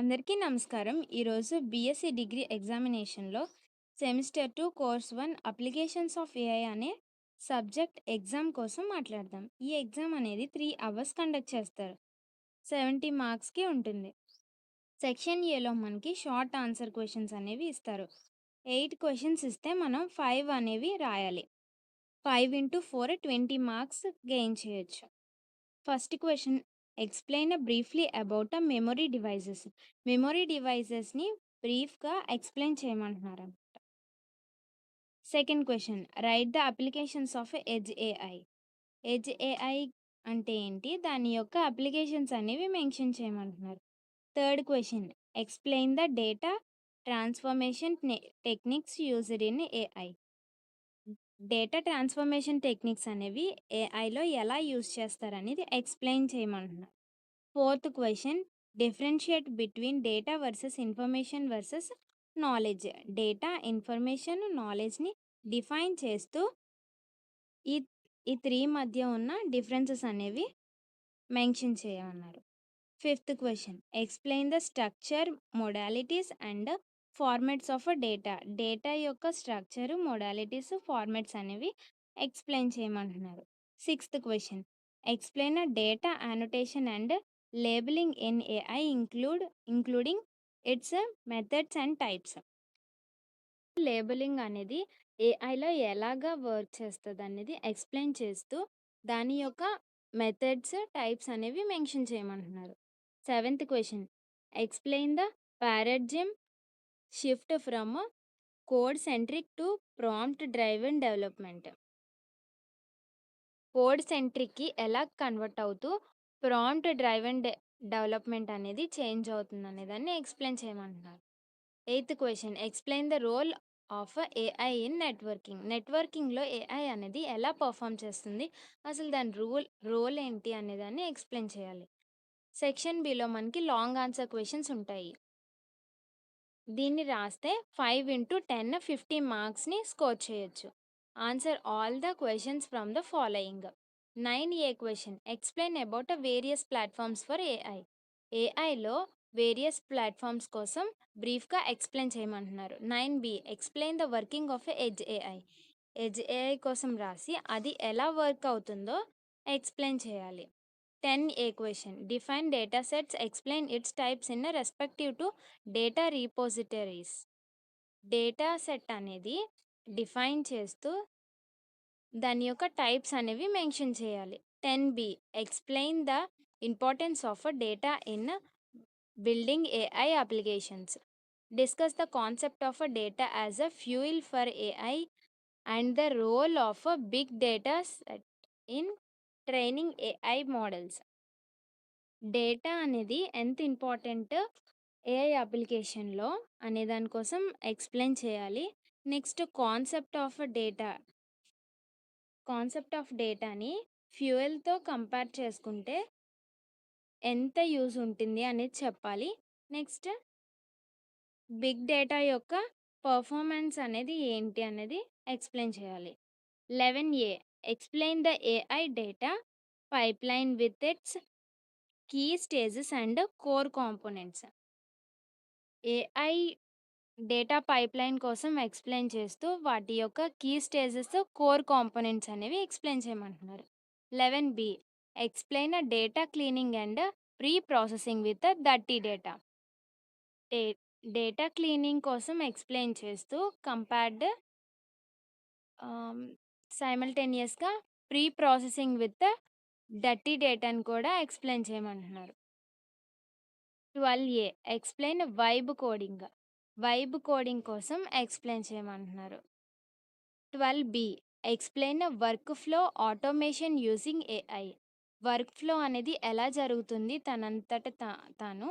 అందరికీ నమస్కారం. ఈరోజు బీఎస్సీ డిగ్రీ ఎగ్జామినేషన్‌లో semester 2 course 1 applications of AI అనే సబ్జెక్ట్ ఎగ్జామ్ కోసం మాట్లాడదాం. ఈ ఎగ్జామ్ అనేది 3 అవర్స్ కండక్ట్ చేస్తారు. 70 మార్క్స్‌కి ఉంటుంది. సెక్షన్ ఏలో మనకి షార్ట్ ఆన్సర్ క్వెషన్స్ అనేవి ఇస్తారు. 8 క్వెషన్స్ ఇస్తే మనం 5 అనేవి రాయాలి. 5 ఇంటూ 4 20 మార్క్స్ గెయిన్ చేయొచ్చు. First question explain briefly about memory devices. Memory డివైసెస్‌ని బ్రీఫ్‌గా ఎక్స్‌ప్లెయిన్ చేయమంటున్నారనమాట. Second question write the applications of edge AI. Edge AI అంటే ఏంటి? దాని యొక్క అప్లికేషన్స్ అనేవి మెన్షన్ చేయమంటున్నారు. Third question explain the data transformation techniques used in AI. Data transformation techniques అనేవి ఏఐలో ఎలా యూజ్ చేస్తారనేది ఎక్స్‌ప్లెయిన్ చేయమంటున్నారు. Fourth question differentiate between data versus information versus knowledge. Data, information, నాలెడ్జ్‌ని డిఫైన్ చేస్తూ ఈ ఈ 3 మధ్య ఉన్న డిఫరెన్సెస్ అనేవి మెన్షన్ చేయమన్నారు. Fifth question explain the structure, modalities and formats of data. Data యొక్క స్ట్రక్చర్, మోడాలిటీస్, ఫార్మాట్స్ అనేవి ఎక్స్‌ప్లెయిన్ చేయమంటున్నారు. Sixth question explain data annotation and labelling in AI including its methods and types. Labelling అనేది ఏఐలో ఎలాగా work చేస్తదనేది explain చేస్తూ దాని యొక్క మెథడ్స్, టైప్స్ అనేవి మెన్షన్ చేయమంటున్నారు. Seventh question explain the paradigm shift from code centric to prompt driven development. Code సెంట్రిక్‌కి ఎలా కన్వర్ట్ అవుతూ ప్రాంప్ట్ డ్రైవెన్ డెవలప్‌మెంట్ అనేది చేంజ్ అవుతుందనే దాన్ని ఎక్స్‌ప్లెయిన్ చేయమంటున్నారు. Eighth question explain the role of AI in networking. నెట్వర్కింగ్‌లో ఏఐ అనేది ఎలా పర్ఫార్మ్ చేస్తుంది? అసలు దాని రోల్ ఏంటి అనేదాన్ని ఎక్స్‌ప్లెయిన్ చేయాలి. సెక్షన్ బిలో మనకి లాంగ్ ఆన్సర్ క్వెషన్స్ ఉంటాయి. దీన్ని రాస్తే 5 ఇంటూ 10 50 మార్క్స్‌ని స్కోర్ చేయొచ్చు. Answer all the questions from the following. 9A question explain about various platforms for AI. ఏఐలో వేరియస్ ప్లాట్‌ఫార్మ్స్ కోసం బ్రీఫ్‌గా ఎక్స్‌ప్లెయిన్ చేయమంటున్నారు. 9B explain the working of edge AI. Edge AI కోసం రాసి అది ఎలా వర్క్ అవుతుందో ఎక్స్‌ప్లెయిన్ చేయాలి. 10A question define data sets, explain its types in respective to data repositories. Data set అనేది డిఫైన్ చేస్తూ దాని యొక్క టైప్స్ అనేవి మెన్షన్ చేయాలి. 10B explain the importance of data in building AI applications. Discuss the concept of data as a fuel for AI and the role of big data set in training AI models. Data అనేది ఎంత important AI అప్లికేషన్‌లో అనే దాని కోసం explain చేయాలి. Next concept of డేటాని ఫ్యూయల్‌తో compare చేసుకుంటే ఎంత యూజ్ ఉంటుంది అనేది చెప్పాలి. నెక్స్ట్ బిగ్ డేటా యొక్క పర్ఫార్మెన్స్ అనేది ఏంటి అనేది ఎక్స్‌ప్లెయిన్ చేయాలి. 11A explain the AI data pipeline with its key stages and core components. AI data pipeline కోసం ఎక్స్‌ప్లెయిన్ చేస్తూ వాటి యొక్క కీ స్టేజెస్, కోర్ కాంపోనెంట్స్ అనేవి ఎక్స్‌ప్లెయిన్ చేయమంటున్నారు. 11B explain data cleaning and pre processing with dirty data. డే data cleaning కోసం explain చేస్తూ compared సైమల్టేనియస్‌గా ప్రీ ప్రాసెసింగ్ విత్ డర్టీ డేటాను కూడా ఎక్స్‌ప్లెయిన్ చేయమంటున్నారు. 12A explain vibe coding. Vibe coding కోసం ఎక్స్‌ప్లెయిన్ చేయమంటున్నారు. 12B explain work flow automation using AI. Work flow అనేది ఎలా జరుగుతుంది తనంతట తాను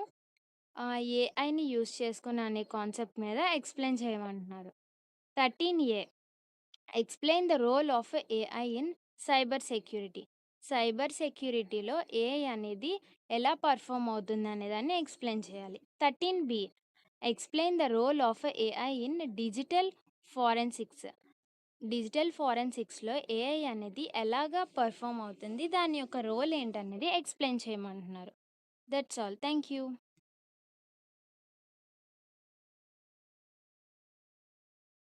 ఏఐని యూజ్ చేసుకొని అనే కాన్సెప్ట్ మీద ఎక్స్‌ప్లెయిన్ చేయమంటున్నారు. 13A explain the role of AI in cyber security. Cyber సెక్యూరిటీలో ఏఐ అనేది ఎలా పర్ఫార్మ్ అవుతుంది అనేదాన్ని ఎక్స్‌ప్లెయిన్ చేయాలి. 13B explain the role of AI in digital forensics. Digital ఫోరెన్సిక్స్‌లో ఏఐ అనేది ఎలాగా పర్ఫార్మ్ అవుతుంది, దాని యొక్క రోల్ ఏంటనేది ఎక్స్‌ప్లెయిన్ చేయమంటున్నారు. That's all. Thank you.